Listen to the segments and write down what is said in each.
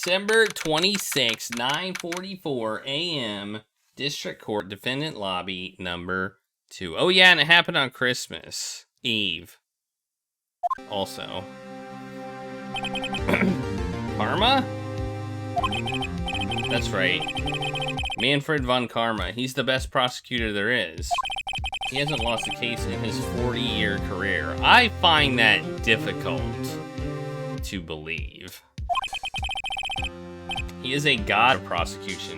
December 26, 9:44 a.m. District Court, Defendant Lobby, number 2. Oh yeah, and it happened on Christmas Eve. Also. Karma? That's right. Manfred von Karma. He's the best prosecutor there is. He hasn't lost a case in his 40-year career. I find that difficult to believe. He is a god of prosecution,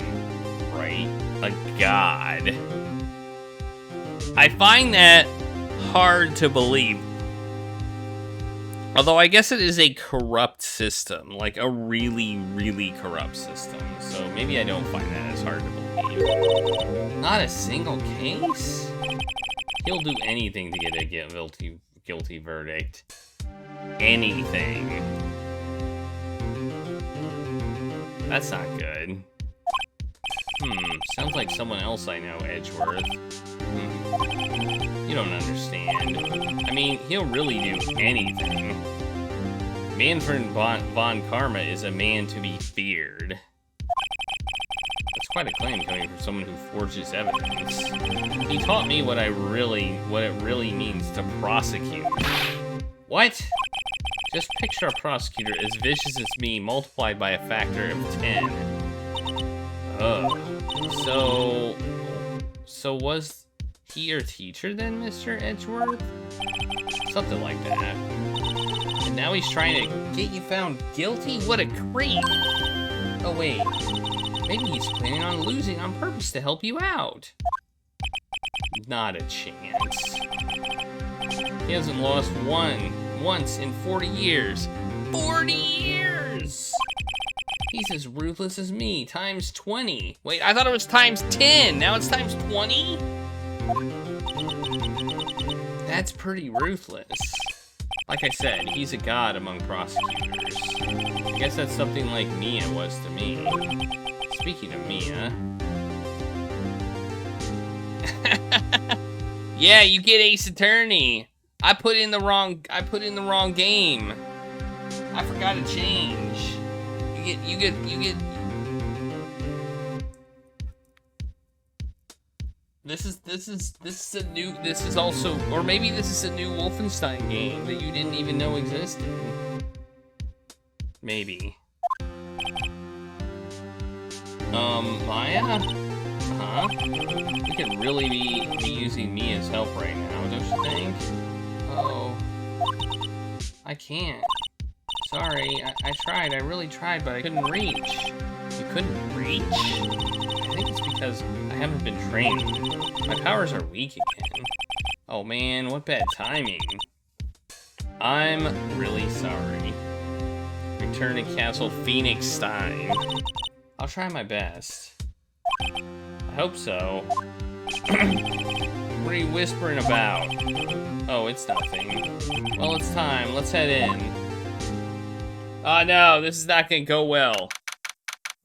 right? A god. I find that hard to believe. Although I guess it is a corrupt system, like a really, really corrupt system. So maybe I don't find that as hard to believe. Not a single case? He'll do anything to get a guilty verdict. Anything. That's not good. Sounds like someone else I know, Edgeworth. You don't understand. I mean, he'll really do anything. Manfred von Karma is a man to be feared. That's quite a claim coming from someone who forges evidence. He taught me what it really means to prosecute. What? Just picture a prosecutor as vicious as me multiplied by a factor of 10. Ugh. So was he your teacher then, Mr. Edgeworth? Something like that. And now he's trying to get you found guilty? What a creep! Oh wait, maybe he's planning on losing on purpose to help you out. Not a chance. He hasn't lost once in 40 years. 40 years! He's as ruthless as me, times 20. Wait, I thought it was times 10. Now it's times 20? That's pretty ruthless. Like I said, he's a god among prosecutors. I guess that's something like Mia was to me. Speaking of Mia. Yeah, you get Ace Attorney. I put in the wrong game. I forgot to change. You get This is also, or maybe this is a new Wolfenstein game that you didn't even know existed. Maybe. Maya? Huh? We could really be using Mia's help right now, don't you think? Oh. I can't. Sorry, I tried, I really tried, but I couldn't reach. You couldn't reach? I think it's because I haven't been trained. My powers are weak again. Oh man, what bad timing. I'm really sorry. Return to Castle Phoenix time. I'll try my best. I hope so. What are you whispering about? Oh, it's nothing. Well, it's time. Let's head in. Oh no, this is not gonna go well.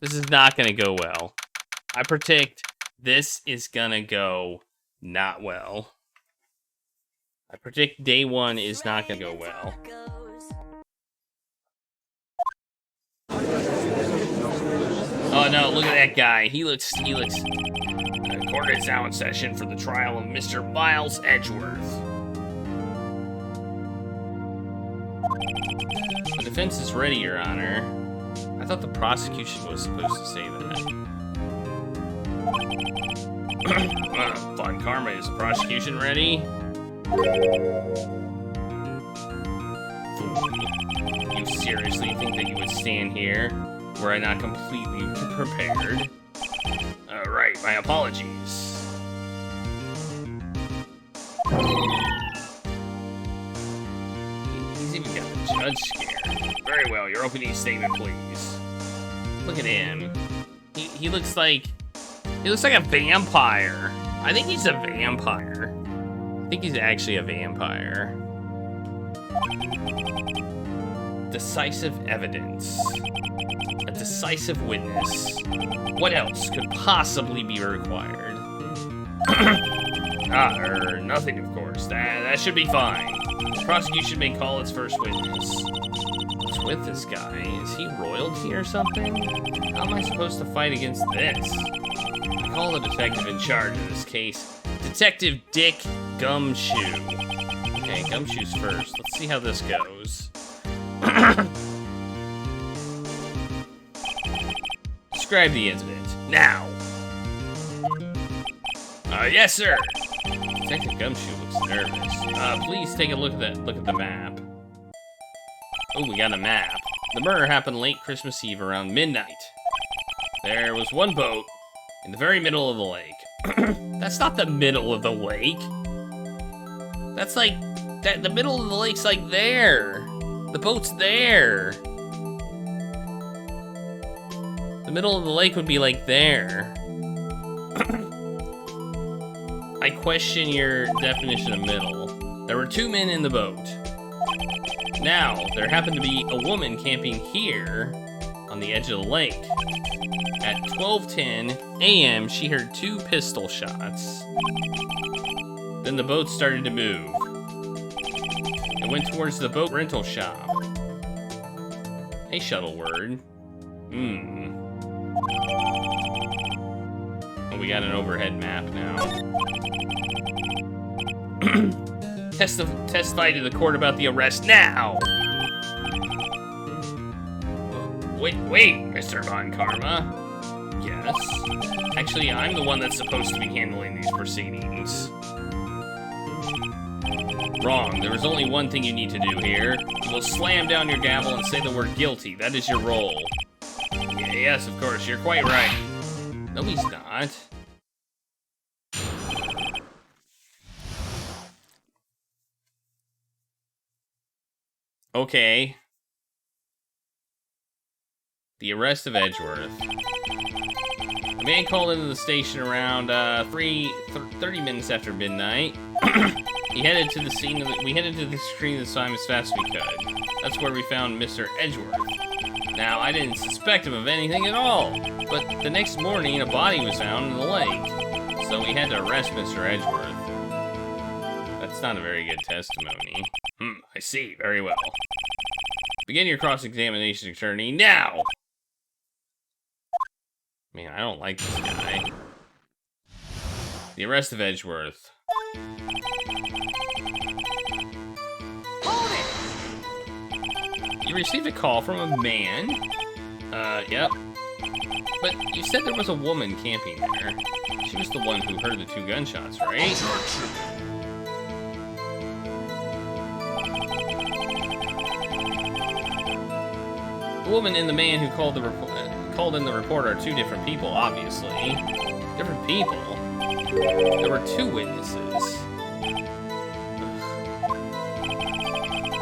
This is not gonna go well. I predict this is gonna go not well. I predict day one is not gonna go well. Oh no, look at that guy. He looks court is now in session for the trial of Mr. Miles Edgeworth. The defense is ready, Your Honor. I thought the prosecution was supposed to say that. Von Karma, is the prosecution ready? Fool. You seriously think that you would stand here were I not completely prepared? Right, my apologies. He's even got the judge scared. Very well, your opening statement, please. Look at him. He looks like a vampire. I think he's a vampire. I think he's actually a vampire. Decisive evidence. A decisive witness. What else could possibly be required? Nothing, of course. That should be fine. The prosecution may call its first witness. with this guy? Is he royalty or something? How am I supposed to fight against this? I call the detective in charge of this case. Detective Dick Gumshoe. Okay, Gumshoe's first. Let's see how this goes. Describe the incident, now. Yes, sir. Detective Gumshoe looks nervous. Please take a look at the map. Oh, we got a map. The murder happened late Christmas Eve around midnight. There was one boat in the very middle of the lake. That's not the middle of the lake. That's like, the middle of the lake's like there. The boat's there. The middle of the lake would be like there. I question your definition of middle. There were 2 men in the boat. Now, there happened to be a woman camping here on the edge of the lake. At 12:10 a.m., she heard 2 pistol shots. Then the boat started to move. It went towards the boat rental shop. Hey, Shuttleword. Oh, we got an overhead map now. Testify to the court about the arrest now! Wait, Mr. Von Karma. Yes? Actually, I'm the one that's supposed to be handling these proceedings. Wrong. There is only one thing you need to do here. You will slam down your gavel and say the word guilty. That is your role. Yes, of course. You're quite right. No, he's not. Okay. The arrest of Edgeworth. A man called into the station around 30 minutes after midnight. We headed to the scene of the crime as fast as we could. That's where we found Mr. Edgeworth. Now, I didn't suspect him of anything at all, but the next morning a body was found in the lake. So we had to arrest Mr. Edgeworth. That's not a very good testimony. I see. Very well. Begin your cross-examination, attorney, now! Man, I don't like this guy. The arrest of Edgeworth. You received a call from a man? Yep. But you said there was a woman camping there. She was the one who heard the 2 gunshots, right? The woman and the man who called in the report are 2 different people, obviously. Different people? There were 2 witnesses.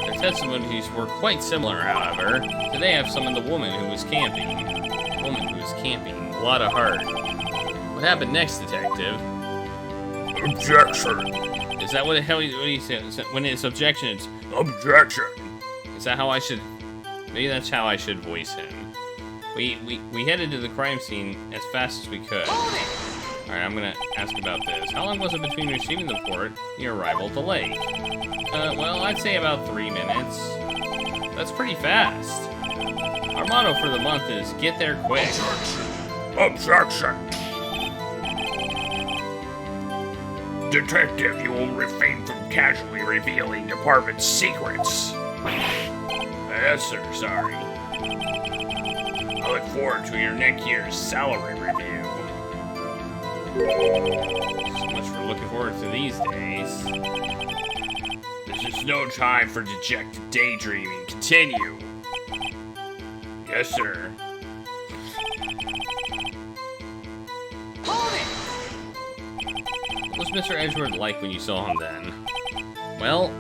Their testimonies were quite similar, however. Today I have summoned the woman who was camping. A lot of heart. What happened next, detective? Objection. Is that what he said? When it's objection, it's Objection. Is that how I should... Maybe that's how I should voice him. We headed to the crime scene as fast as we could. Alright, I'm gonna ask about this. How long was it between receiving the report and your arrival at the lake? Well, I'd say about 3 minutes. That's pretty fast. Our motto for the month is, get there quick. Objection. Detective, you will refrain from casually revealing department secrets. Yes, sir, sorry. I look forward to your next year's salary review. So much for looking forward to these days. This is no time for dejected daydreaming. Continue. Yes, sir. What was Mr. Edgeworth like when you saw him then? Well,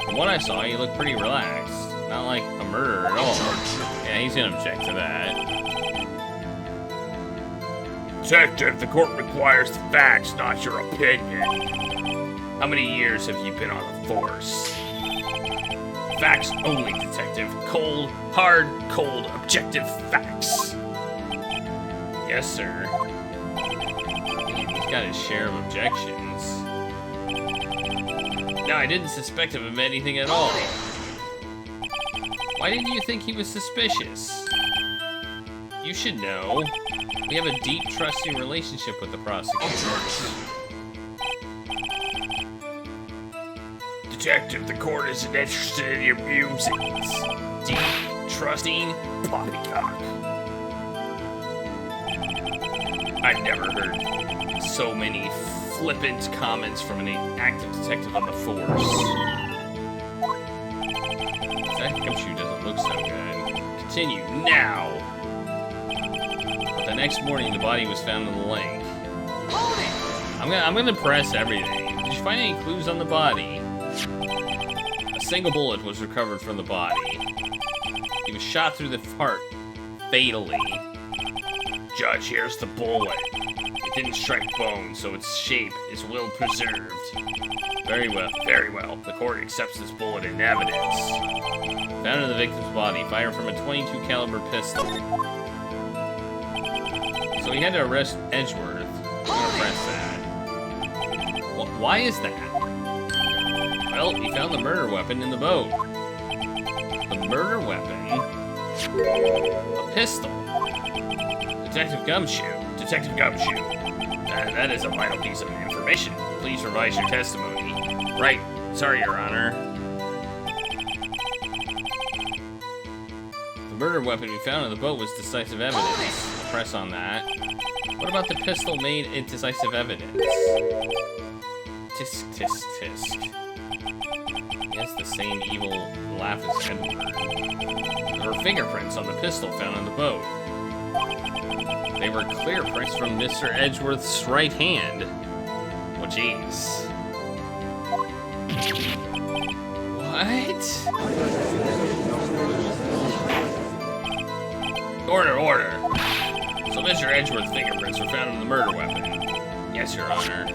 from what I saw, he looked pretty relaxed. Not like a murderer at all. Yeah, he's gonna object to that. Detective, the court requires the facts, not your opinion. How many years have you been on the force? Facts only, detective. Cold, hard, cold, objective facts. Yes, sir. He's got his share of objections. No, I didn't suspect him of anything at all. Why didn't you think he was suspicious? You should know. We have a deep, trusting relationship with the prosecutor. Detective, the court isn't interested in your musings. Deep, trusting, Poppycock. I've never heard so many flippant comments from an active detective on the force. That gumshoe doesn't look so good. Continue now. But the next morning, the body was found in the lake. I'm gonna press everything. Did you find any clues on the body? A single bullet was recovered from the body. He was shot through the heart, fatally. Judge, here's the bullet. It didn't strike bone, so its shape is well preserved. Very well. Very well. The court accepts this bullet in evidence. Found in the victim's body, fired from a .22 caliber pistol. So he had to arrest Edgeworth. I'm gonna press that. Why is that? Well, he found the murder weapon in the boat. The murder weapon? A pistol. Detective Gumshoe. Detective Gumshoe. That is a vital piece of information. Please revise your testimony. Right. Sorry, Your Honor. The murder weapon we found in the boat was decisive evidence. Press on that. What about the pistol made in decisive evidence? Tisk, tisk, tisk. He has the same evil laugh as Edward. There were fingerprints on the pistol found in the boat. They were clear prints from Mr. Edgeworth's right hand. Oh, jeez. What? Order, order. So Mr. Edgeworth's fingerprints were found in the murder weapon. Yes, Your Honor.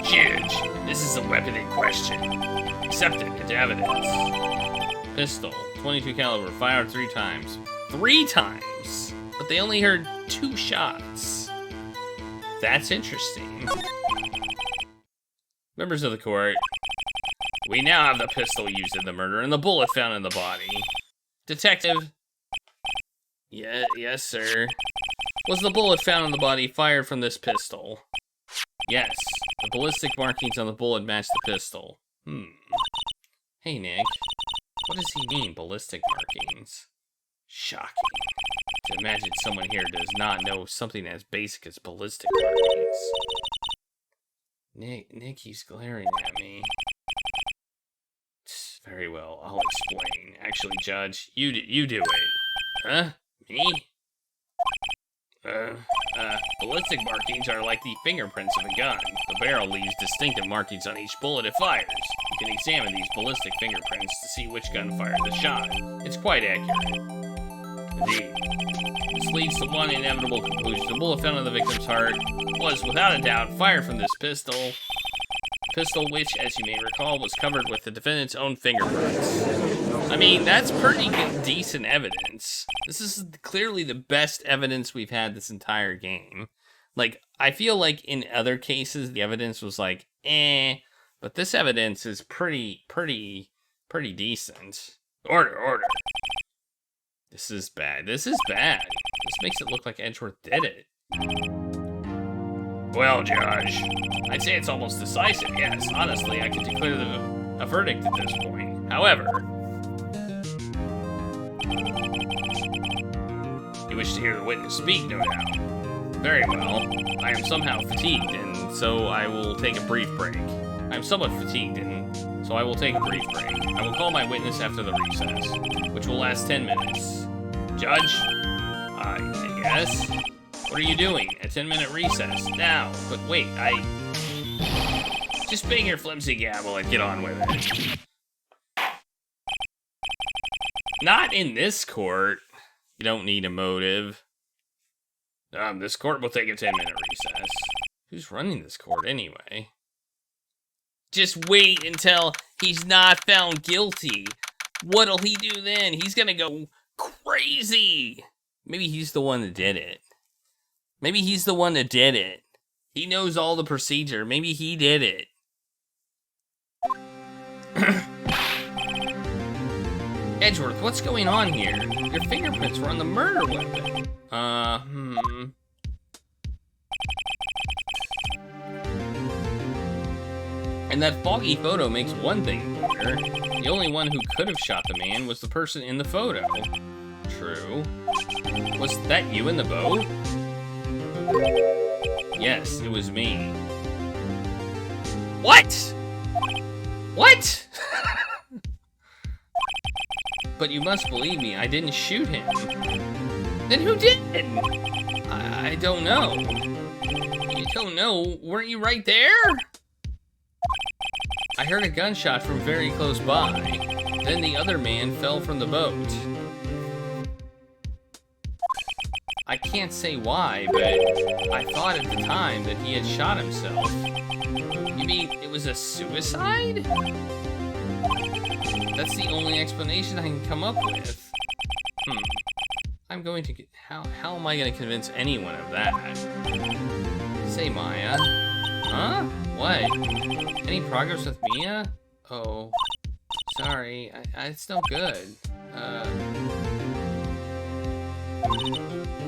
Judge, this is the weapon in question. Accept it into evidence. Pistol, .22 caliber, fired 3 times. 3 times? But they only heard 2 shots. That's interesting. Members of the court, we now have the pistol used in the murder and the bullet found in the body. Detective. Yes, sir. Was the bullet found in the body fired from this pistol? Yes. The ballistic markings on the bullet match the pistol. Hey, Nick. What does he mean, ballistic markings? Shocking. To imagine someone here does not know something as basic as ballistic markings. Nick, he's glaring at me. Very well, I'll explain. Actually, Judge, you do it. Huh? Me? Ballistic markings are like the fingerprints of a gun. The barrel leaves distinctive markings on each bullet it fires. You can examine these ballistic fingerprints to see which gun fired the shot. It's quite accurate. Indeed. This leads to one inevitable conclusion. The bullet found in the victim's heart was, without a doubt, fired from this pistol. Pistol which, as you may recall, was covered with the defendant's own fingerprints. I mean, that's pretty good, decent evidence. This is clearly the best evidence we've had this entire game. Like, I feel like in other cases, the evidence was like, but this evidence is pretty decent. Order. This is bad. This makes it look like Edgeworth did it. Well, Judge, I'd say it's almost decisive, yes. Honestly, I could declare a verdict at this point. However, you wish to hear the witness speak, no doubt. Very well. I am somehow fatigued, and so I will take a brief break. I am somewhat fatigued, and so I will take a brief break. I will call my witness after the recess, which will last 10 minutes. Judge? Yes? What are you doing? A 10-minute recess. Now. But wait, Just bang your flimsy gavel and get on with it. Not in this court. You don't need a motive. This court will take a 10-minute recess. Who's running this court anyway? Just wait until he's not found guilty. What'll he do then? He's gonna go crazy. Maybe he's the one that did it. He knows all the procedure. Maybe he did it. Edgeworth, what's going on here? Your fingerprints were on the murder weapon. And that foggy photo makes one thing clear. The only one who could have shot the man was the person in the photo. True. Was that you in the boat? Yes, it was me. What? What? But you must believe me, I didn't shoot him. Then who did? I don't know. You don't know? Weren't you right there? I heard a gunshot from very close by. Then the other man fell from the boat. I can't say why, but I thought at the time that he had shot himself. You mean it was a suicide? That's the only explanation I can come up with. I'm going to get... How am I going to convince anyone of that? Say, Maya. Huh? What? Any progress with Mia? Oh. Sorry. It's no good.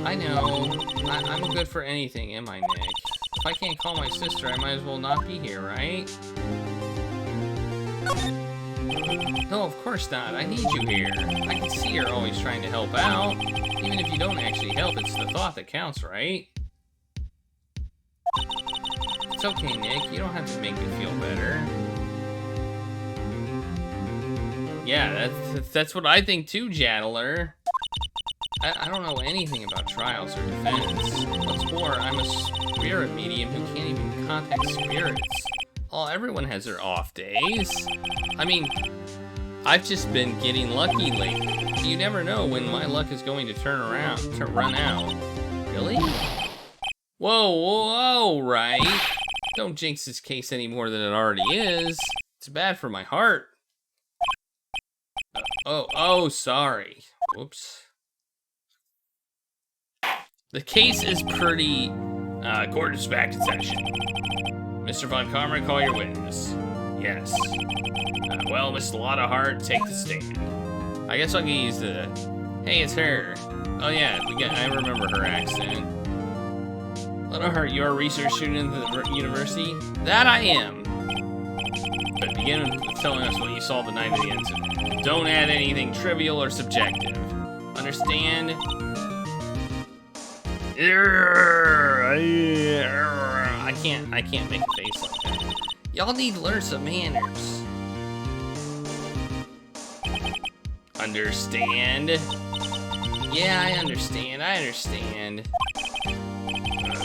I know. I'm good for anything, am I, Nick? If I can't call my sister, I might as well not be here, right? No, of course not. I need you here. I can see you're always trying to help out. Even if you don't actually help, it's the thought that counts, right? It's okay, Nick. You don't have to make me feel better. Yeah, that's what I think too, Jaddler. I don't know anything about trials or defense. What's more, I'm a spirit medium who can't even contact spirits. Oh, everyone has their off days. I mean, I've just been getting lucky lately. You never know when my luck is going to run out. Really? Whoa, right? Don't jinx this case any more than it already is. It's bad for my heart. Oh, sorry. Whoops. The case is pretty... court is back in session. Mr. Von Karma, call your witness. Yes. Well, Miss Lotta Hart, take the stand. I guess I'll get used to that. Hey, it's her. Oh yeah, I remember her accent. Lotta Hart, you're a research student at the university? That I am. But begin with telling us what you saw the night of the incident. Don't add anything trivial or subjective. Understand? I can't make a face like that. Y'all need to learn some manners. Understand? Yeah, I understand.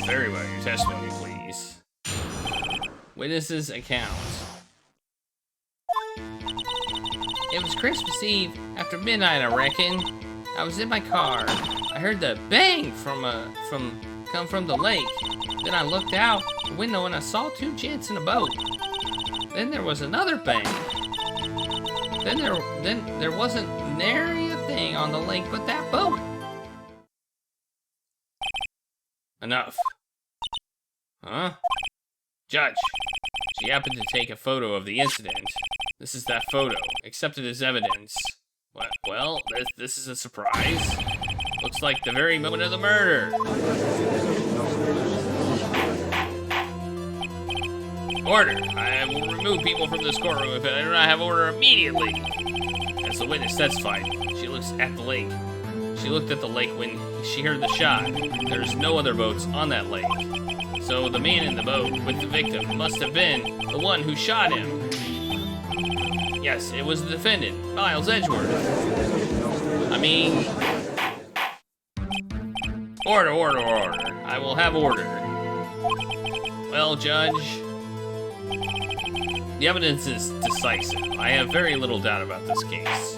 Very well, your testimony, please. Witness's account. It was Christmas Eve, after midnight, I reckon. I was in my car. I heard the bang come from the lake. Then I looked out the window and I saw two gents in a boat. Then there was another bang. Then there wasn't nary a thing on the lake but that boat. Enough. Huh? Judge, she happened to take a photo of the incident. This is that photo, accepted as evidence. Well, this is a surprise. Looks like the very moment of the murder. Order. I will remove people from this courtroom if I do not have order immediately. As the witness testified, she looks at the lake. She looked at the lake when she heard the shot. There's no other boats on that lake. So the man in the boat with the victim must have been the one who shot him. Yes, it was the defendant, Miles Edgeworth. I mean... Order. I will have order. Well, Judge... The evidence is decisive. I have very little doubt about this case.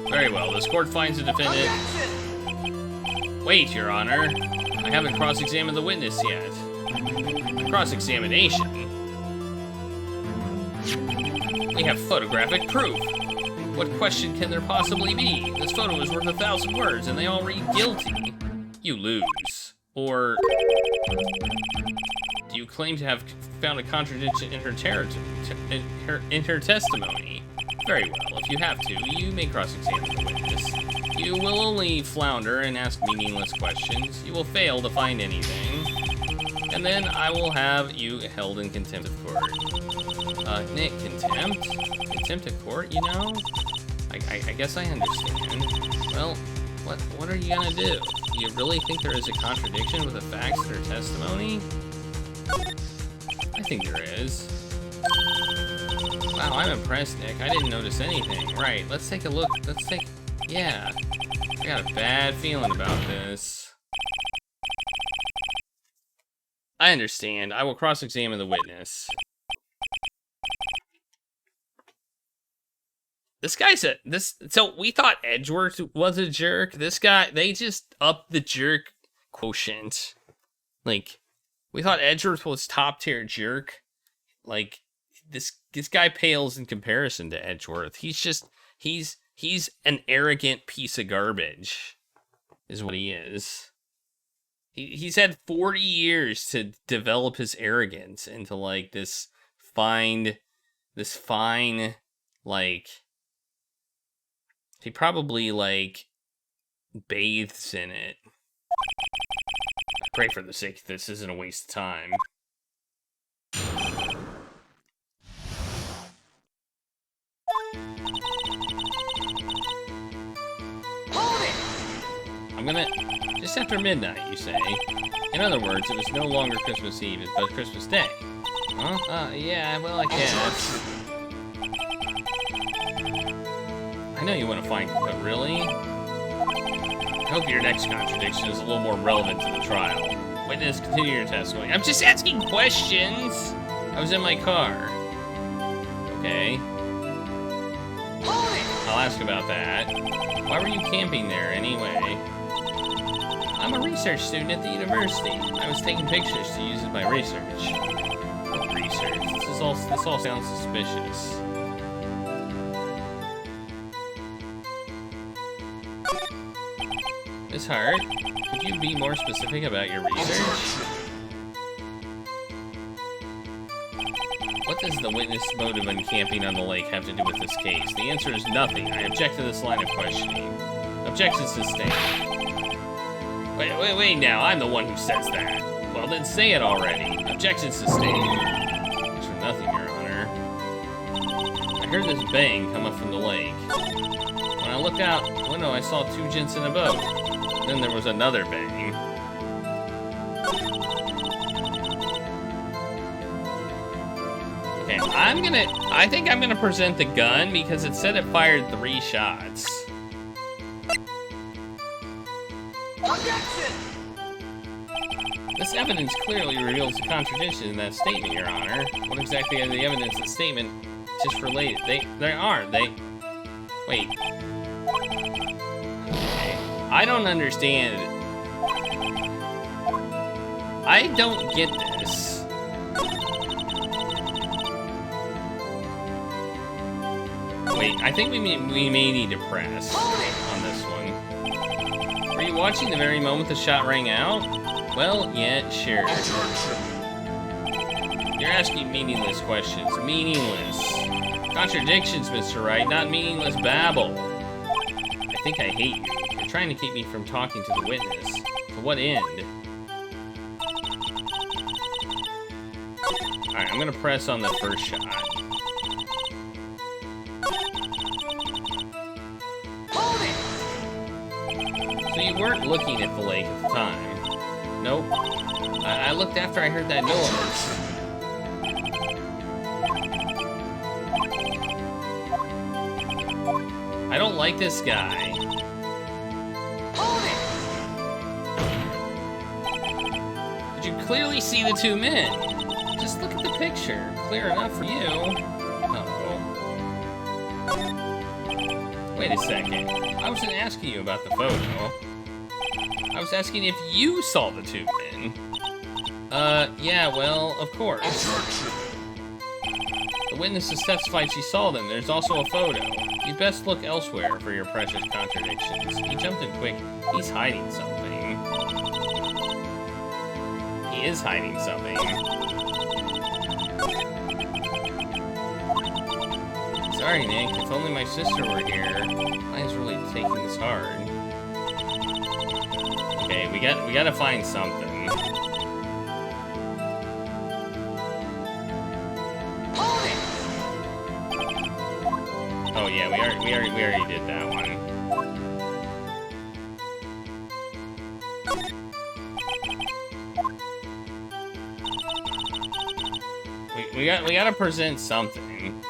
Very well, this court finds the defendant... Objection! Wait, Your Honor. I haven't cross-examined the witness yet. Cross-examination? We have photographic proof. What question can there possibly be? This photo is worth 1,000 words, and they all read guilty. You lose. Or... do you claim to have found a contradiction in her testimony? Very well. If you have to, you may cross-examine the witness. You will only flounder and ask meaningless questions. You will fail to find anything. And then I will have you held in contempt of court. Nick, contempt? Contempt of court, you know? I guess I understand. Well, what are you gonna do? Do you really think there is a contradiction with the facts in her testimony? I think there is. Wow, I'm impressed, Nick. I didn't notice anything. Right, let's take a look. Yeah. I got a bad feeling about this. I understand. I will cross-examine the witness. This guy's so we thought Edgeworth was a jerk. This guy, they just upped the jerk quotient. Like, we thought Edgeworth was top tier jerk. Like, this guy pales in comparison to Edgeworth. He's an arrogant piece of garbage, is what he is. He's had 40 years to develop his arrogance into, like, this fine, like, he probably, like, bathes in it. I pray for the sake this isn't a waste of time. I'm gonna... Just after midnight, you say. In other words, it was no longer Christmas Eve, but Christmas Day. Huh? Yeah, well, I guess. I know you want to find... But really? I hope your next contradiction is a little more relevant to the trial. Witness, continue your testimony. I'm just asking questions! I was in my car. Okay. I'll ask about that. Why were you camping there, anyway? I'm a research student at the university. I was taking pictures to use in my research. What research? This all sounds suspicious. Miss Hart, could you be more specific about your research? What does the witness' motive in camping on the lake have to do with this case? The answer is nothing. I object to this line of questioning. Objection sustained. Wait now, I'm the one who says that. Well, then say it already. Objection sustained. Thanks for nothing, Your Honor. I heard this bang come up from the lake. When I looked out the window, I saw two gents in a boat. Then there was another bang. Okay, I think I'm gonna present the gun because it said it fired 3 shots. Objection! This evidence clearly reveals a contradiction in that statement, Your Honor. What exactly are the evidence in the statement just related? They aren't. Wait. Okay. I don't understand. I don't get this. Wait, I think we may need to press on this one. Were you watching the very moment the shot rang out? Well, yeah, sure. You're asking meaningless questions. Meaningless. Contradictions, Mr. Wright, not meaningless babble. I think I hate you. You're trying to keep me from talking to the witness. To what end? Alright, I'm gonna press on the first shot. So you weren't looking at the lake at the time? Nope. I looked after I heard that noise. I don't like this guy. Did you clearly see the 2 men? Just look at the picture. Clear enough for you. Uh-oh. Wait a second. I wasn't asking you about the photo. I was asking if you saw the 2 men. Yeah, well, of course. The witness has testified she saw them. There's also a photo. You best look elsewhere for your precious contradictions. He jumped in quick. He's hiding something. He is hiding something. Sorry, Nick. If only my sister were here. Mine's really taking this hard. Okay, we gotta find something. Oh yeah, we already did that one. We gotta present something.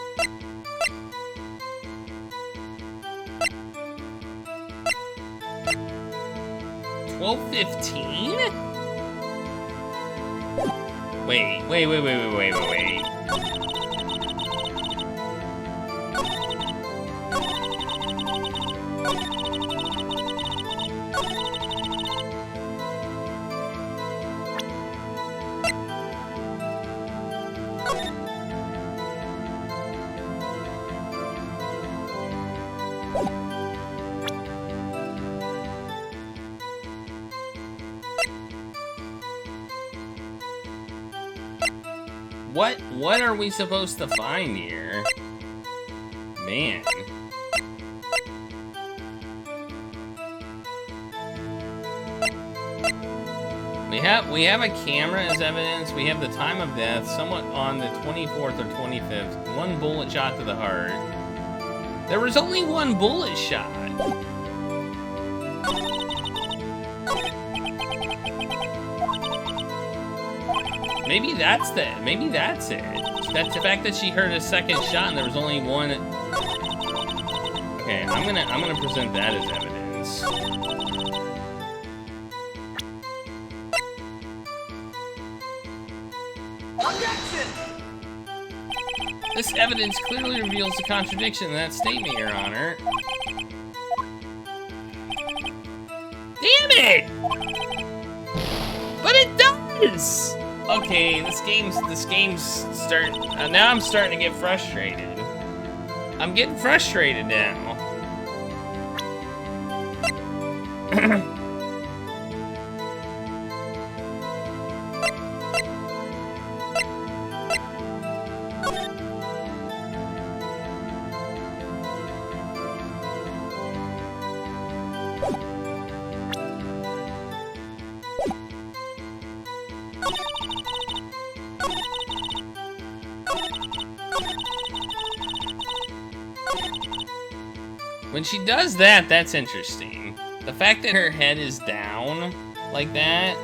$12.15? Wait. What are we supposed to find here? Man. We have a camera as evidence. We have the time of death, somewhat on the 24th or 25th. One bullet shot to the heart. There was only one bullet shot. Maybe that's it. That's the fact that she heard a second shot and there was only one. Okay, I'm gonna present that as evidence. Objection! This evidence clearly reveals a contradiction in that statement, Your Honor. Damn it! But it does! Okay, this game's now I'm starting to get frustrated. I'm getting frustrated now. When she does that, that's interesting. The fact that her head is down like that.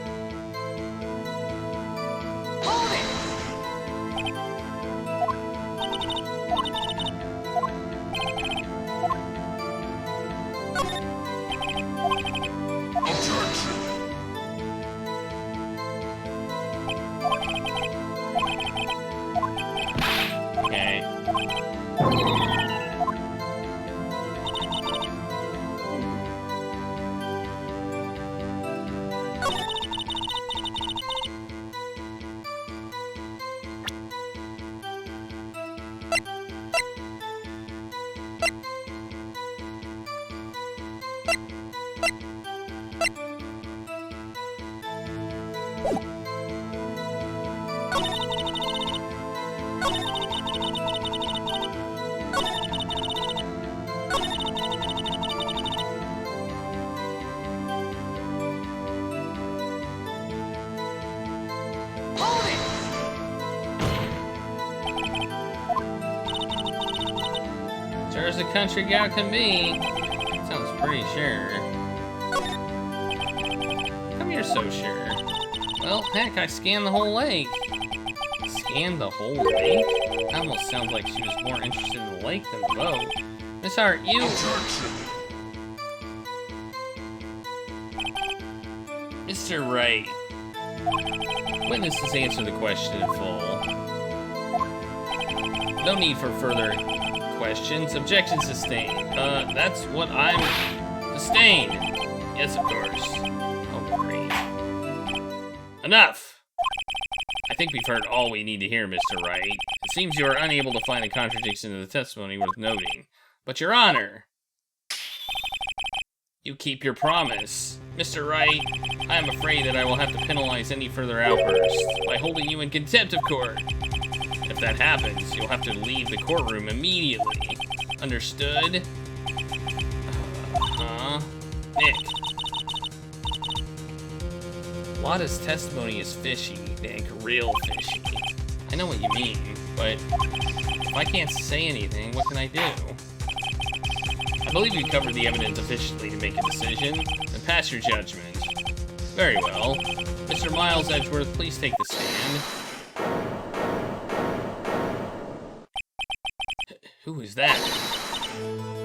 Okay. Sure as a country gal can be. Sounds pretty sure. Come here, so sure. Well, heck, I scanned the whole lake. Scanned the whole lake? That almost sounds like she was more interested in the lake than the boat. Miss Hart, you... Mr. Wright. Witnesses answer the question in full. No need for further questions. Objection sustained. That's what I'm... Sustained. Yes, of course. Oh, great. Enough! I think we've heard all we need to hear, Mr. Wright. It seems you are unable to find a contradiction in the testimony worth noting. But, Your Honor, you keep your promise. Mr. Wright, I am afraid that I will have to penalize any further outbursts by holding you in contempt of court. If that happens, you'll have to leave the courtroom immediately. Understood? Nick. Lada's testimony is fishy, Nick. Real fishy. I know what you mean, but if I can't say anything, what can I do? I believe you covered the evidence efficiently to make a decision, and pass your judgment. Very well. Mr. Miles Edgeworth, please take the stand. Who is that?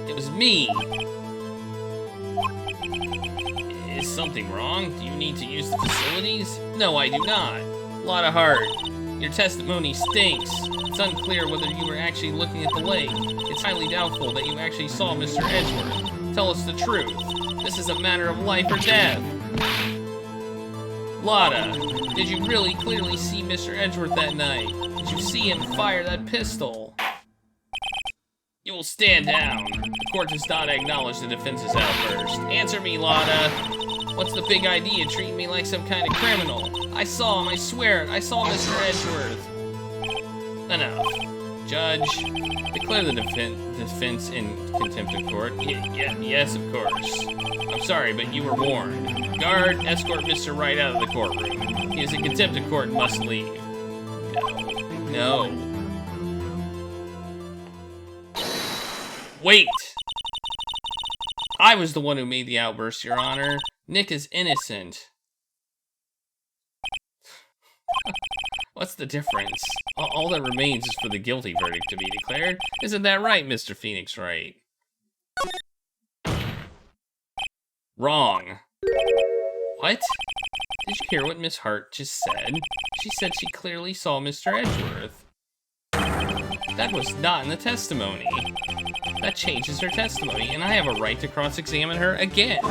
It was me! Is something wrong? Do you need to use the facilities? No, I do not. Lotta Hart, your testimony stinks. It's unclear whether you were actually looking at the lake. It's highly doubtful that you actually saw Mr. Edgeworth. Tell us the truth. This is a matter of life or death. Lotta, did you really clearly see Mr. Edgeworth that night? Did you see him fire that pistol? You will stand down. The court does not acknowledge the defense's outburst. Answer me, Lotta. What's the big idea, treating me like some kind of criminal? I saw him, I swear it. I saw Mr. Edgeworth. Enough. Judge, declare the defense in contempt of court. Yes, of course. I'm sorry, but you were warned. Guard, escort Mr. Wright out of the courtroom. He is in contempt of court and must leave. No. Wait! I was the one who made the outburst, Your Honor. Nick is innocent. What's the difference? All that remains is for the guilty verdict to be declared. Isn't that right, Mr. Phoenix Wright? Wrong. What? Did you hear what Miss Hart just said? She said she clearly saw Mr. Edgeworth. That was not in the testimony. That changes her testimony, and I have a right to cross-examine her again.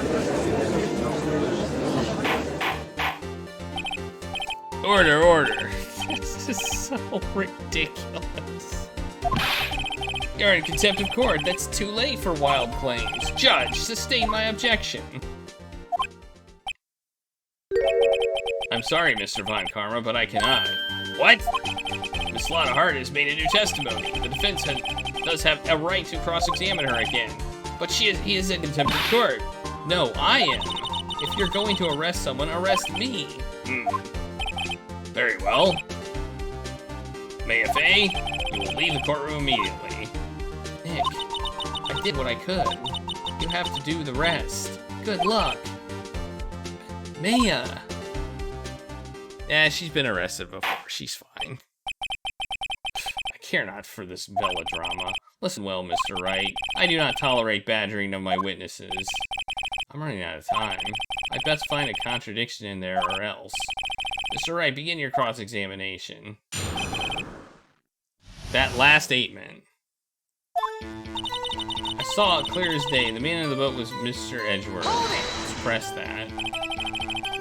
Order, order. This is so ridiculous. You're in contempt of court. That's too late for wild claims. Judge, sustain my objection. I'm sorry, Mr. Von Karma, but I cannot. What? Miss Lotta Hart has made a new testimony. The defense does have a right to cross-examine her again. But he is in contempt of court. No, I am. If you're going to arrest someone, arrest me. Very well. Mayafay, you will leave the courtroom immediately. Nick, I did what I could. You have to do the rest. Good luck. Maya. Yeah, she's been arrested before. She's fine. I care not for this melodrama. Listen well, Mr. Wright. I do not tolerate badgering of my witnesses. I'm running out of time. I'd best find a contradiction in there or else. Mr. Wright, begin your cross-examination. That last statement. I saw it clear as day. The man in the boat was Mr. Edgeworth. Press that.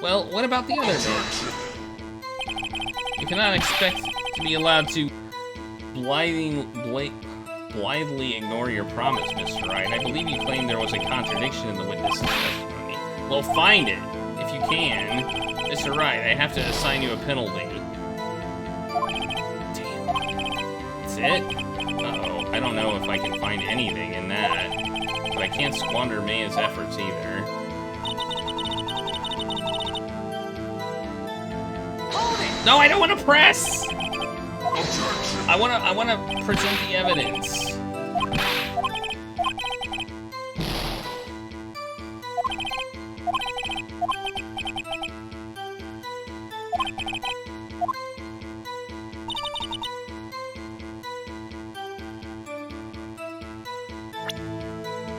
Well, what about the other man? You cannot expect to be allowed to blithely ignore your promise, Mr. Wright. I believe you claimed there was a contradiction in the witness's testimony. Well, find it, if you can. Mr. Wright, I have to assign you a penalty. Damn. That's it? Uh-oh. I don't know if I can find anything in that. But I can't squander Maya's efforts either. No, I don't want to press! I want to present the evidence.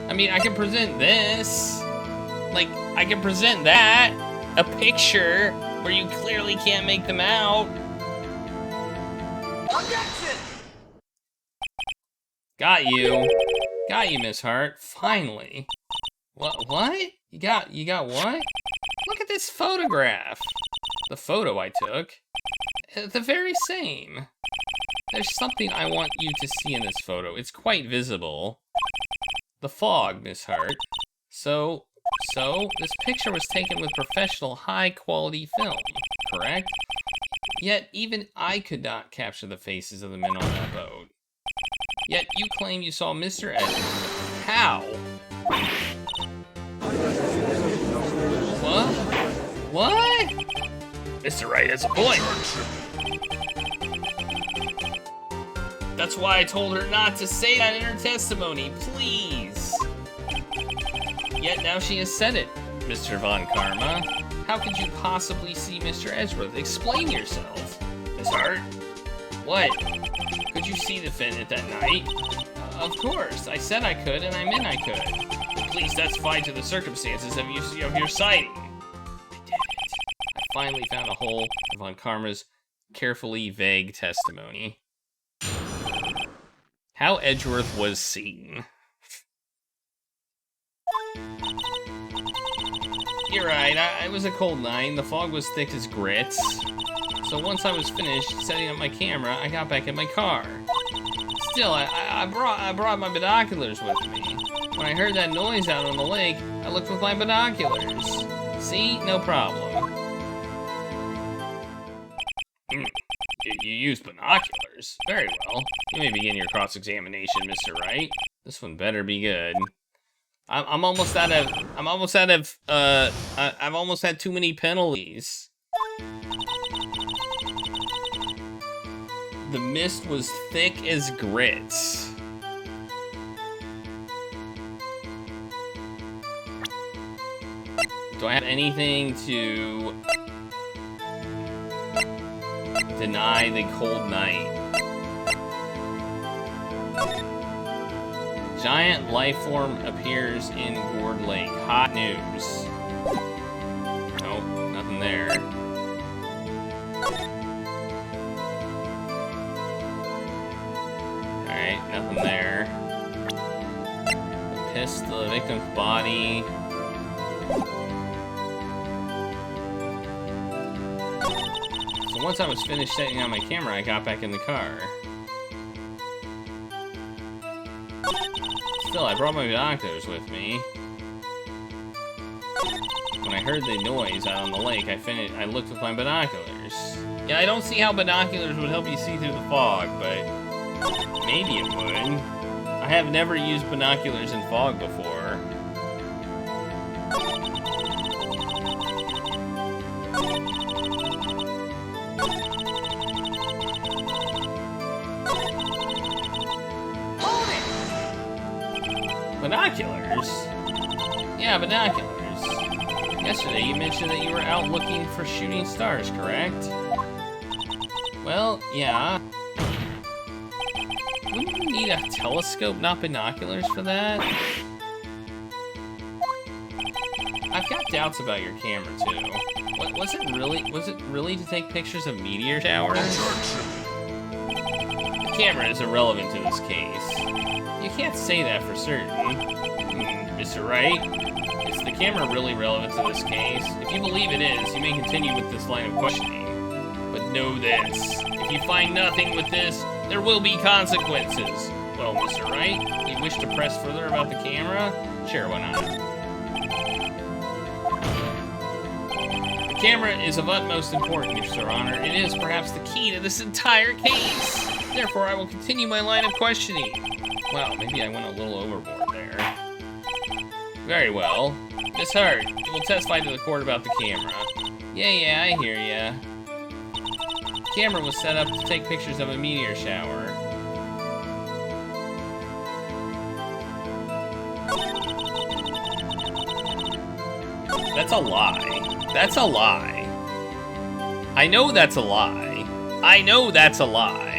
I mean, I can present this. Like, I can present that. A picture where you clearly can't make them out. Objection! Got you. Got you, Miss Hart. Finally. What? You got what? Look at this photograph. The photo I took. The very same. There's something I want you to see in this photo. It's quite visible. The fog, Miss Hart. So, this picture was taken with professional, high-quality film, correct? Yet, even I could not capture the faces of the men on that boat. Yet you claim you saw Mr. Edgeworth. How? What? What? Mr. Wright has a point. That's why I told her not to say that in her testimony, please. Yet now she has said it, Mr. Von Karma. How could you possibly see Mr. Edgeworth? Explain yourself. Miss Hart? What? Could you see the defendant that night? Of course. I said I could, and I meant I could. But please testify to the circumstances of your sighting. I did it. I finally found a hole in Von Karma's carefully vague testimony. How Edgeworth was seen. You're right, it was a cold night, the fog was thick as grits. So once I was finished setting up my camera, I got back in my car. Still, I brought my binoculars with me. When I heard that noise out on the lake, I looked with my binoculars. See? No problem. You used binoculars. Very well. You may begin your cross-examination, Mr. Wright. This one better be good. I've almost had too many penalties. The mist was thick as grits. Do I have anything to deny the cold night? Giant life form appears in Gourd Lake. Hot news. Nope, nothing there. Alright, nothing there. Pissed the victim's body. So once I was finished setting up my camera, I got back in the car. Still, I brought my binoculars with me. When I heard the noise out on the lake, I looked with my binoculars. Yeah, I don't see how binoculars would help you see through the fog, but maybe it would. I have never used binoculars in fog before. Binoculars? Yeah, binoculars. Yesterday you mentioned that you were out looking for shooting stars, correct? Well, yeah. Wouldn't you need a telescope, not binoculars, for that? I've got doubts about your camera, too. Was it really to take pictures of meteor showers? The camera is irrelevant to this case. You can't say that for certain. Mr. Wright, is the camera really relevant to this case? If you believe it is, you may continue with this line of questioning. But know this, if you find nothing with this, there will be consequences. Well, Mr. Wright, you wish to press further about the camera? Sure, why not? The camera is of utmost importance, Your Honor. It is perhaps the key to this entire case. Therefore, I will continue my line of questioning. Wow, maybe I went a little overboard there. Very well. Miss Hart, you will testify to the court about the camera. Yeah, I hear ya. The camera was set up to take pictures of a meteor shower. That's a lie. That's a lie. I know that's a lie. I know that's a lie.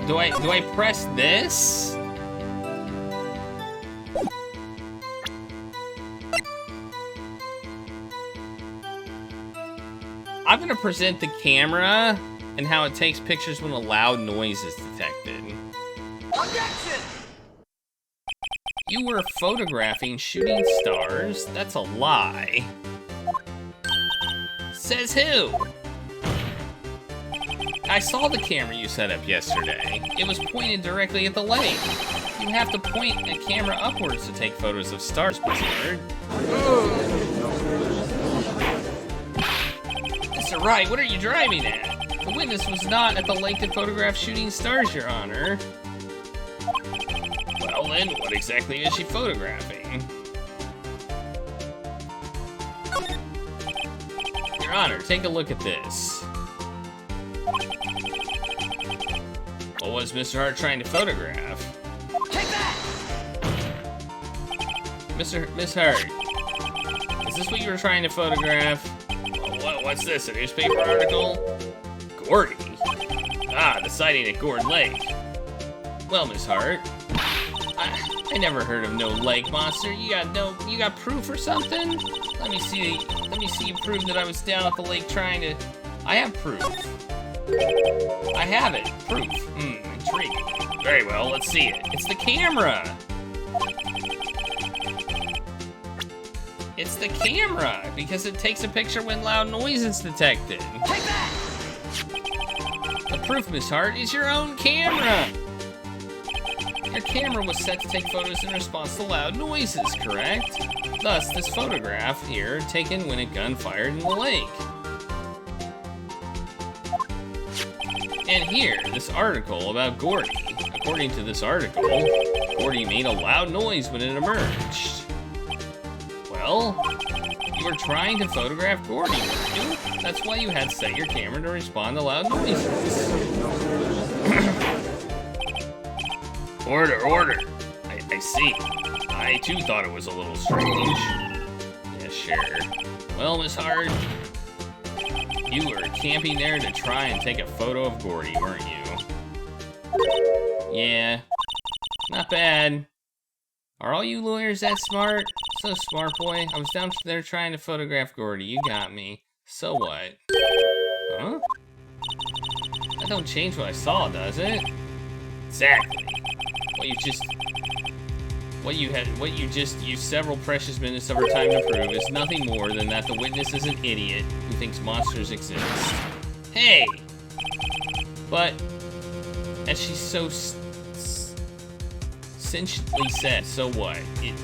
Do I press this? I'm gonna present the camera and how it takes pictures when a loud noise is detected. Objection! You were photographing shooting stars? That's a lie. Says who? I saw the camera you set up yesterday. It was pointed directly at the lake. You have to point a camera upwards to take photos of stars, Mr. Mr. Wright, what are you driving at? The witness was not at the lake to photograph shooting stars, Your Honor. Well then, what exactly is she photographing? Your Honor, take a look at this. What was Mr. Hart trying to photograph? Take that! Miss Hart, is this what you were trying to photograph? What's this, a newspaper article? Gordy? Ah, the sighting at Gourd Lake. Well, Miss Hart, I never heard of no lake monster. You got proof or something? Let me see you prove that I was down at the lake trying to. I have proof. I have it. Proof. Intriguing. Very well, let's see it. It's the camera. It's the camera, because it takes a picture when loud noise is detected. Take that! The proof, Miss Hart, is your own camera. Your camera was set to take photos in response to loud noises, correct? Thus, this photograph here, taken when a gun fired in the lake. And here, this article about Gordy. According to this article, Gordy made a loud noise when it emerged. Well, you were trying to photograph Gordy, weren't you? That's why you had set your camera to respond to loud noises. Order. I see. I too thought it was a little strange. Yeah, sure. Well, Miss Hart, you were camping there to try and take a photo of Gordy, weren't you? Yeah, not bad. Are all you lawyers that smart? So smart, boy. I was down there trying to photograph Gordy. You got me. So what? Huh? That don't change what I saw, does it? Exactly. What you just used several precious minutes of our time to prove is nothing more than that the witness is an idiot who thinks monsters exist. Hey! But, as she so cinchly said, so what? It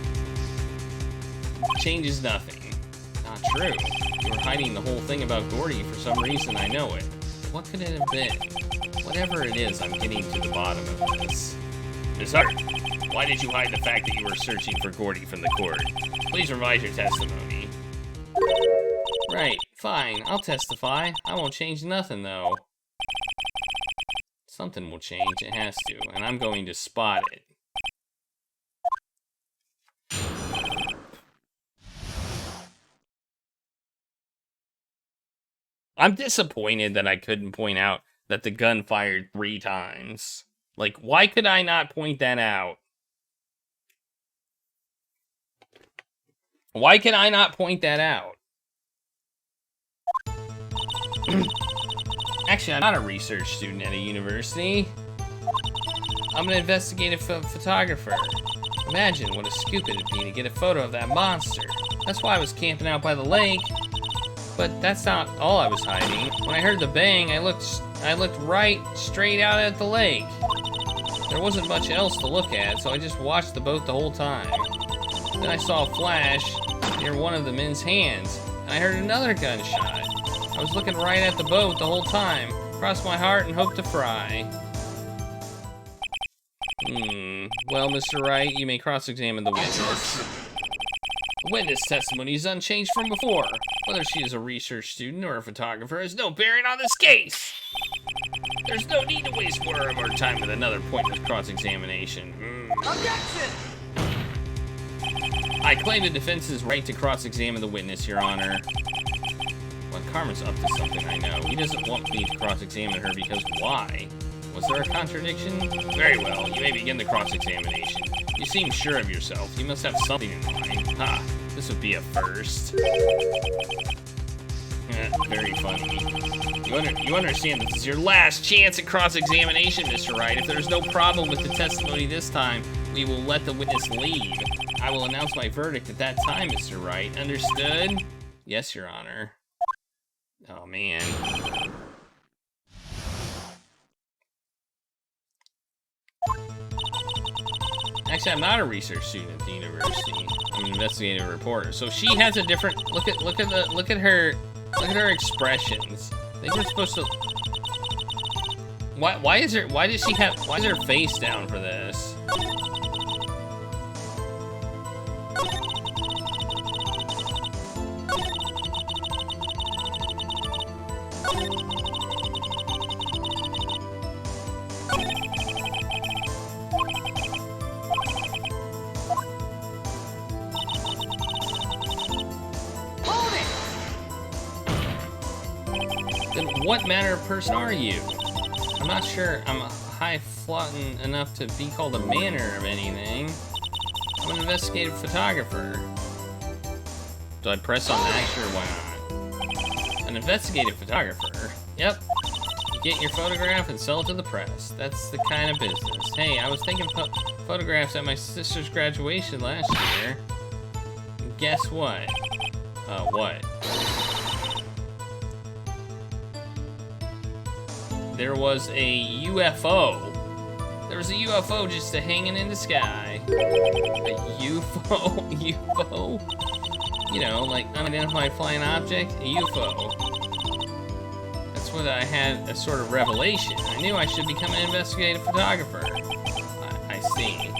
changes nothing. Not true. You were hiding the whole thing about Gordy for some reason, I know it. What could it have been? Whatever it is, I'm getting to the bottom of this. Miss Hart, why did you hide the fact that you were searching for Gordy from the court? Please revise your testimony. Right, fine, I'll testify. I won't change nothing, though. Something will change, it has to, and I'm going to spot it. I'm disappointed that I couldn't point out that the gun fired 3 times. Like, why could I not point that out? Why can I not point that out? Actually, I'm not a research student at a university. I'm an investigative photographer. Imagine what a scoop it'd be to get a photo of that monster. That's why I was camping out by the lake. But that's not all I was hiding. When I heard the bang, I looked right straight out at the lake. There wasn't much else to look at, so I just watched the boat the whole time. Then I saw a flash near one of the men's hands, and I heard another gunshot. I was looking right at the boat the whole time. Crossed my heart and hoped to fry. Well, Mr. Wright, you may cross-examine the witness. The witness testimony is unchanged from before. Whether she is a research student or a photographer has no bearing on this case. There's no need to waste more of our time with another pointless cross-examination. Objection! I claim the defense's right to cross-examine the witness, Your Honor. Well, Carmen's up to something, I know. He doesn't want me to cross-examine her because why? Was there a contradiction? Very well, you may begin the cross-examination. You seem sure of yourself. You must have something in mind. Ha, this would be a first. Very funny. You understand this is your last chance at cross-examination, Mr. Wright. If there's no problem with the testimony this time, we will let the witness leave. I will announce my verdict at that time, Mr. Wright. Understood? Yes, Your Honor. Oh, man. Actually, I'm not a research student at the university. I'm an investigative reporter. So she has a different look at her expressions. I think we're supposed to. Why is her face down for this? Then what manner of person are you? I'm not sure I'm high-flown enough to be called a manner of anything. I'm an investigative photographer. Do I press on that? Sure, why not? An investigative photographer? Yep. You get your photograph and sell it to the press. That's the kind of business. Hey, I was taking photographs at my sister's graduation last year. Guess what? What? There was a UFO. There was a UFO just hanging in the sky. A UFO? UFO? You know, like unidentified flying object? A UFO. That's what I had a sort of revelation. I knew I should become an investigative photographer. I see.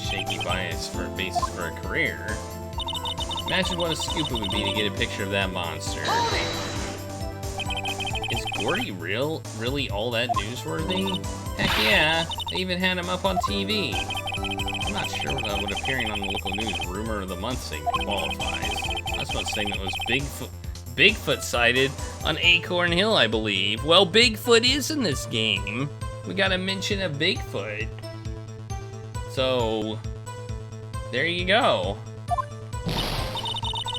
Shaky bias for a basis for a career. Imagine what a scoop it would be to get a picture of that monster. Is Gordy really all that newsworthy? Heck yeah, they even had him up on TV. I'm not sure what appearing on the local news rumor of the month segment qualifies. Last month's segment was Bigfoot sighted on Acorn Hill, I believe. Well, Bigfoot is in this game. We got a mention of Bigfoot. So, there you go.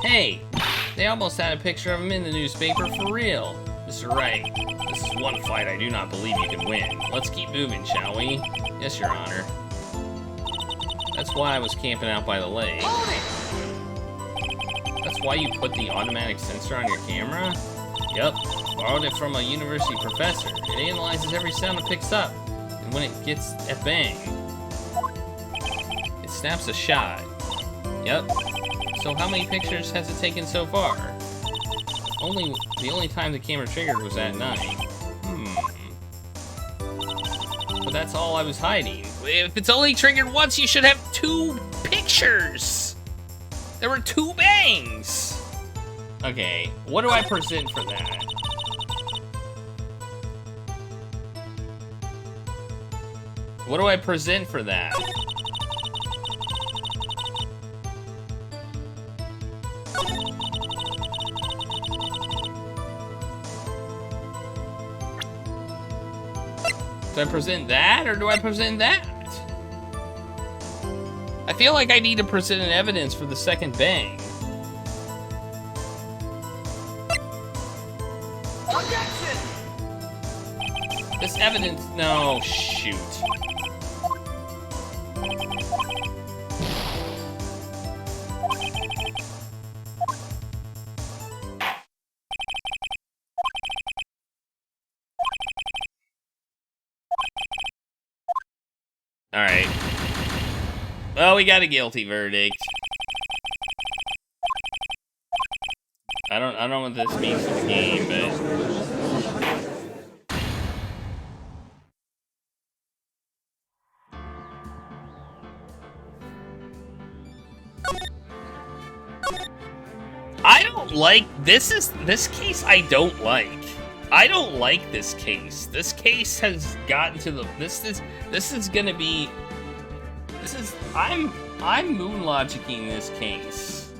Hey, they almost had a picture of him in the newspaper for real. Mr. Wright, this is one fight I do not believe you can win. Let's keep moving, shall we? Yes, Your Honor. That's why I was camping out by the lake. That's why you put the automatic sensor on your camera? Yup, borrowed it from a university professor. It analyzes every sound it picks up, and when it gets a bang, it snaps a shot. Yup. So how many pictures has it taken so far? The only time the camera triggered was at night. But that's all I was hiding. If it's only triggered once, you should have 2 pictures! There were 2 bangs! Okay, what do I present for that? What do I present for that? Do I present that, or do I present that? I feel like I need to present an evidence for the second bang. Objection! This evidence, no, shoot. Alright. Well, we got a guilty verdict. I don't know what this means for the game, but I don't like this case I don't like. I don't like this case. This case has gotten to the I'm moon logicking this case.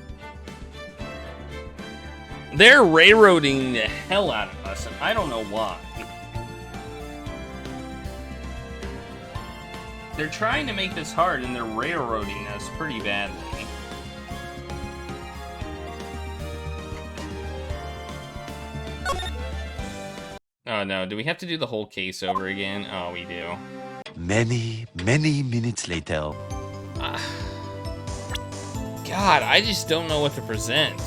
They're railroading the hell out of us, and I don't know why. They're trying to make this hard, and they're railroading us pretty badly. Oh no, do we have to do the whole case over again? Oh, we do. Many minutes later. God, I just don't know what to present.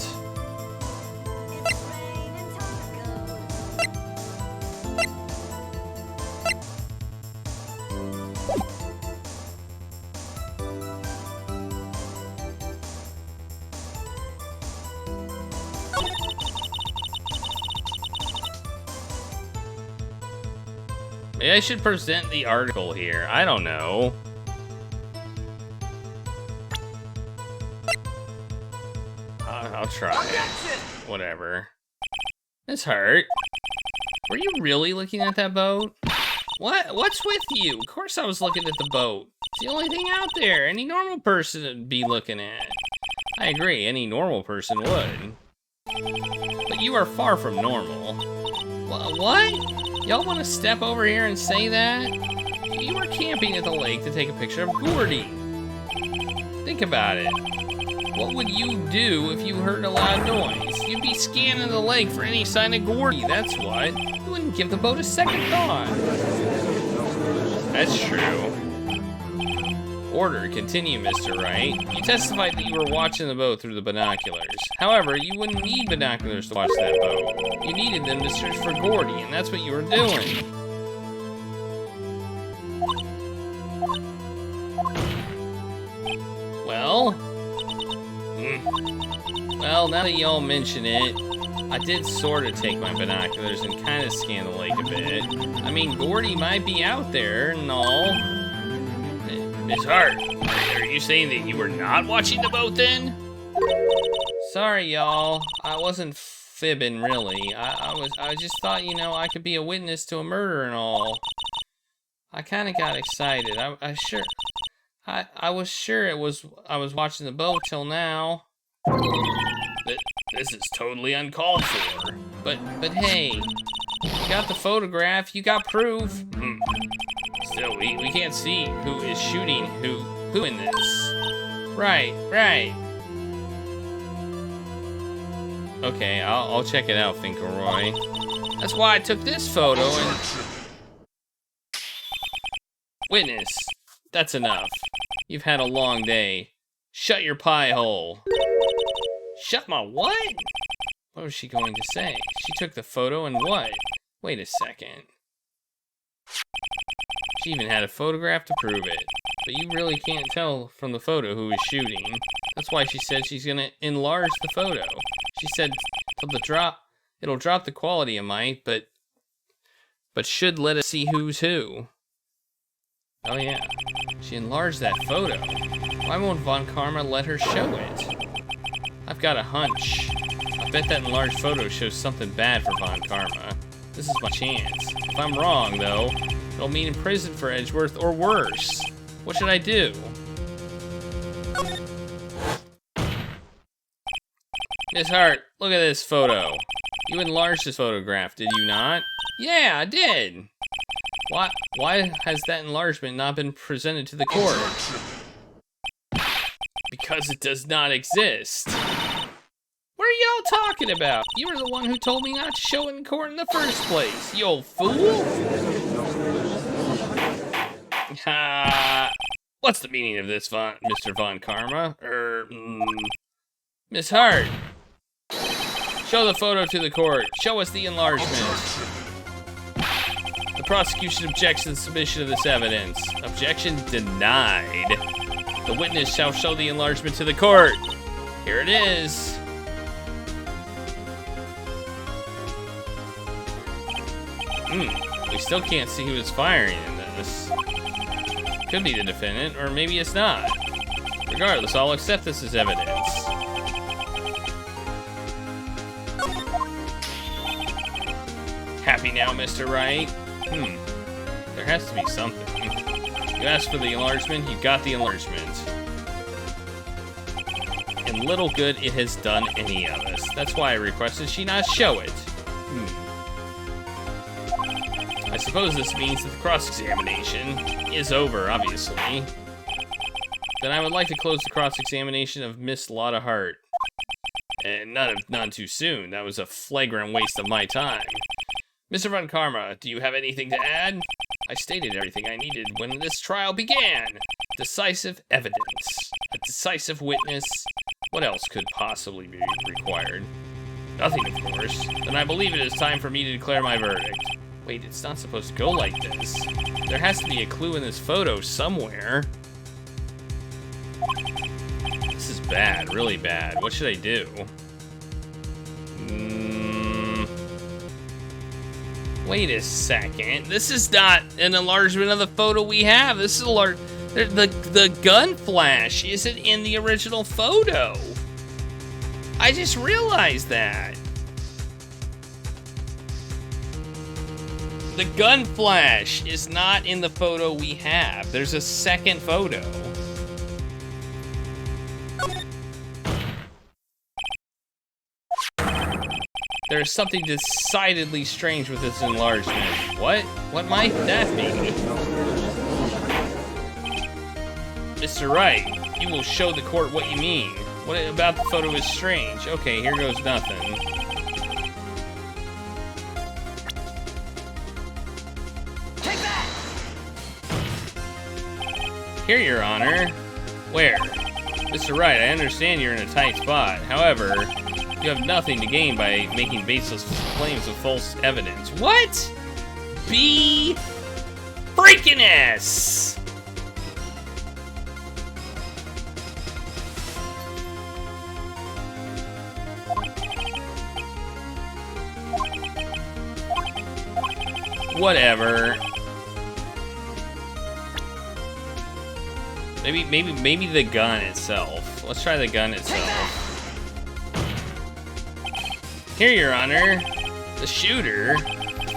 Maybe I should present the article here. I don't know. I'll try. Objection! Whatever. This hurt. Were you really looking at that boat? What? What's with you? Of course I was looking at the boat. It's the only thing out there any normal person would be looking at. I agree, any normal person would. But you are far from normal. What? Y'all want to step over here and say that? You were camping at the lake to take a picture of Gordy. Think about it. What would you do if you heard a loud noise? You'd be scanning the lake for any sign of Gordy, that's what. You wouldn't give the boat a second thought. That's true. Order, continue, Mr. Wright. You testified that you were watching the boat through the binoculars. However, you wouldn't need binoculars to watch that boat. You needed them to search for Gordy, and that's what you were doing. Well? Well, now that y'all mention it, I did sort of take my binoculars and kind of scan the lake a bit. I mean, Gordy might be out there and all. Miss Hart, are you saying that you were not watching the boat then? Sorry, y'all. I wasn't fibbing, really. I just thought, you know, I could be a witness to a murder and all. I kind of got excited. I was sure I was watching the boat till now. This is totally uncalled for. But hey, you got the photograph, you got proof. Still, we can't see who is shooting who in this. Right. Okay, I'll check it out, Fingerroy. That's why I took this photo and... Witness, that's enough. You've had a long day. Shut your pie hole. Shut my what? What was she going to say? She took the photo and what? Wait a second. She even had a photograph to prove it. But you really can't tell from the photo who is shooting. That's why she said she's gonna enlarge the photo. She said it'll drop the quality a mite, but should let us see who's who. Oh yeah, she enlarged that photo. Why won't Von Karma let her show it? I've got a hunch. I bet that enlarged photo shows something bad for Von Karma. This is my chance. If I'm wrong, though, it'll mean in prison for Edgeworth or worse. What should I do? Miss Hart, look at this photo. You enlarged this photograph, did you not? Yeah, I did. Why has that enlargement not been presented to the court? Because it does not exist. What are y'all talking about? You were the one who told me not to show it in court in the first place, you old fool. What's the meaning of this, Mr. Von Karma? Miss Hart, show the photo to the court. Show us the enlargement. The prosecution objects to the submission of this evidence. Objection denied. The witness shall show the enlargement to the court. Here it is. We still can't see who is firing in this. Could be the defendant, or maybe it's not. Regardless, I'll accept this as evidence. Happy now, Mr. Wright? There has to be something. You asked for the enlargement, you got the enlargement. And little good it has done any of us. That's why I requested she not show it. I suppose this means that the cross-examination is over, obviously. Then I would like to close the cross-examination of Miss Lotta Hart. And none too soon. That was a flagrant waste of my time. Mr. Von Karma, do you have anything to add? I stated everything I needed when this trial began. Decisive evidence. A decisive witness. What else could possibly be required? Nothing, of course. Then I believe it is time for me to declare my verdict. Wait, it's not supposed to go like this. There has to be a clue in this photo somewhere. This is bad, really bad. What should I do? Wait a second. This is not an enlargement of the photo we have. This is a large... The gun flash isn't in the original photo. I just realized that. The gun flash is not in the photo we have. There's a second photo. There's something decidedly strange with this enlargement. What? What might that be? Mr. Wright, you will show the court what you mean. What about the photo is strange? Okay, here goes nothing. Take that! Here, Your Honor. Where? Mr. Wright, I understand you're in a tight spot. However, you have nothing to gain by making baseless claims of false evidence. What? Be freaking S! Whatever. Maybe the gun itself. Let's try the gun itself. Here, Your Honor. The shooter.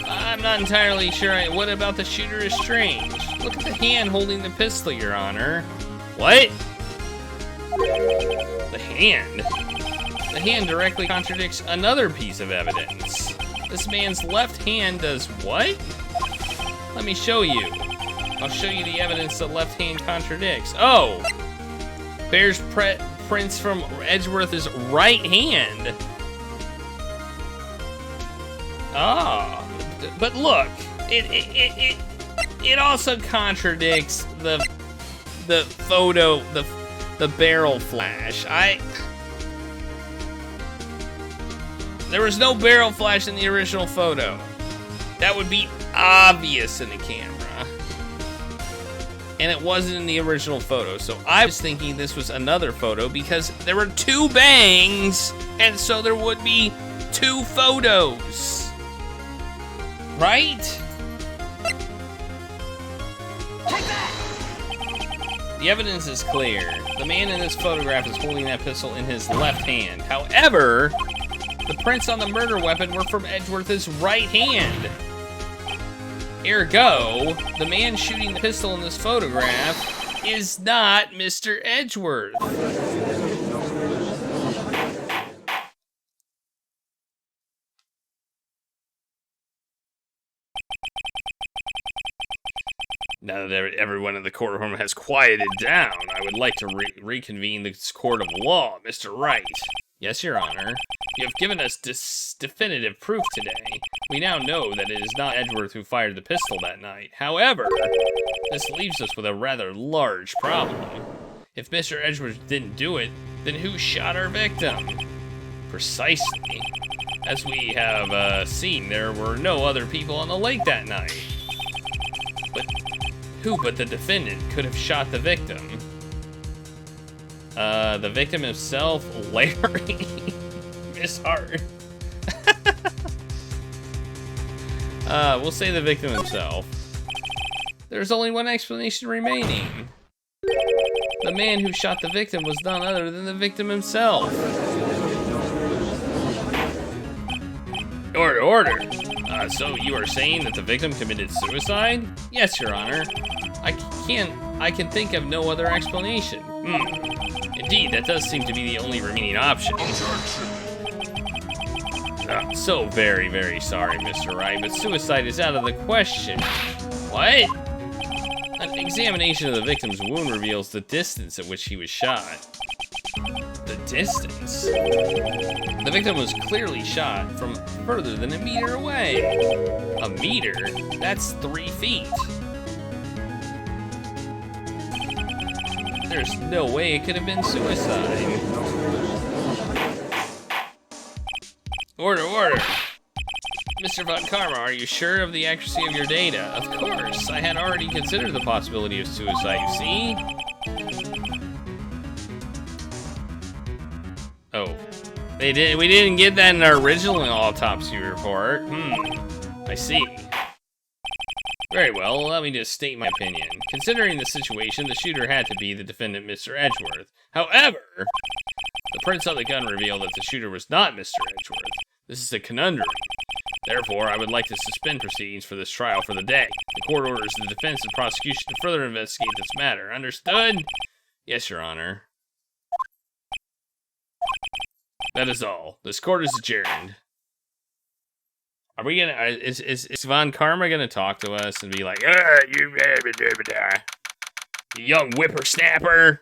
I'm not entirely sure. What about the shooter is strange? Look at the hand holding the pistol, Your Honor. What? The hand? The hand directly contradicts another piece of evidence. This man's left hand does what? Let me show you. I'll show you the evidence the left hand contradicts. Oh! Bears prints from Edgeworth's right hand. Ah, but look, it also contradicts the photo, the barrel flash. There was no barrel flash in the original photo. That would be obvious in the camera. And it wasn't in the original photo, so I was thinking this was another photo because there were two bangs, and so there would be two photos. Right? Take that! The evidence is clear. The man in this photograph is holding that pistol in his left hand. However, the prints on the murder weapon were from Edgeworth's right hand. Ergo, the man shooting the pistol in this photograph is not Mr. Edgeworth. Now that everyone in the courtroom has quieted down, I would like to reconvene this court of law. Mr. Wright. Yes, Your Honor. You have given us definitive proof today. We now know that it is not Edgeworth who fired the pistol that night. However, this leaves us with a rather large problem. If Mr. Edgeworth didn't do it, then who shot our victim? Precisely. As we have seen, there were no other people on the lake that night. But who but the defendant could have shot the victim? The victim himself, Larry. Miss Hart. We'll say the victim himself. There's only one explanation remaining. The man who shot the victim was none other than the victim himself. Order, order. So you are saying that the victim committed suicide? Yes, Your Honor. I can think of no other explanation. Indeed, that does seem to be the only remaining option. So very, very sorry, Mr. Wright, but suicide is out of the question. What? An examination of the victim's wound reveals the distance at which he was shot. The distance? The victim was clearly shot from further than a meter away. A meter? That's 3 feet. There's no way it could have been suicide. Order, order. Mr. Von Karma, are you sure of the accuracy of your data? Of course. I had already considered the possibility of suicide, you see? Oh. We didn't get that in our original autopsy report. I see. Very well, allow me to state my opinion. Considering the situation, the shooter had to be the defendant, Mr. Edgeworth. However, the prints on the gun reveal that the shooter was not Mr. Edgeworth. This is a conundrum. Therefore, I would like to suspend proceedings for this trial for the day. The court orders the defense and prosecution to further investigate this matter. Understood? Yes, Your Honor. That is all. This court is adjourned. Are we gonna, is Von Karma gonna talk to us and be like, you young whippersnapper?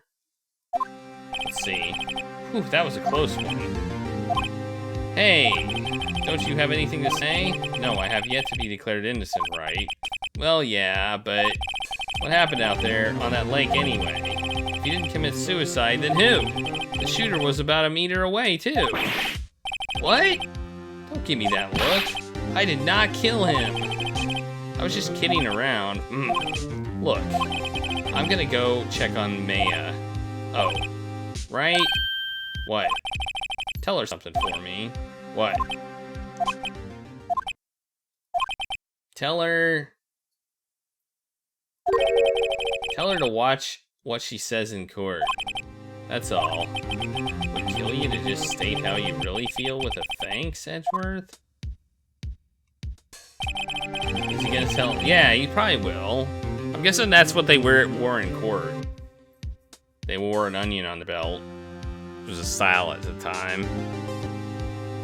Let's see. Whew, that was a close one. Hey, don't you have anything to say? No, I have yet to be declared innocent, right? Well, yeah, but what happened out there on that lake anyway? If you didn't commit suicide, then who? The shooter was about a meter away, too. What? Don't give me that look. I did not kill him. I was just kidding around. Look, I'm gonna go check on Maya. Oh, right? What? Tell her something for me. What? Tell her to watch what she says in court. That's all. Would kill you to just state how you really feel with a thanks, Edgeworth? Is he gonna tell? Yeah, he probably will. I'm guessing that's what they wore in court. They wore an onion on the belt. It was a style at the time.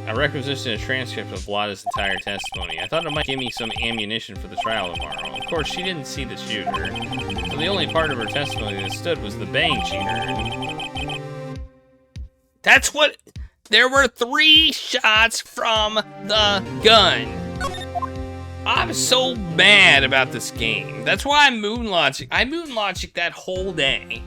I requisitioned a transcript of Blada's entire testimony. I thought it might give me some ammunition for the trial tomorrow. Of course, she didn't see the shooter, so the only part of her testimony that stood was the bang she heard. That's what... There were 3 shots from the gun. I'm so mad about this game. That's why I'm moon logic. I moon logic that whole day.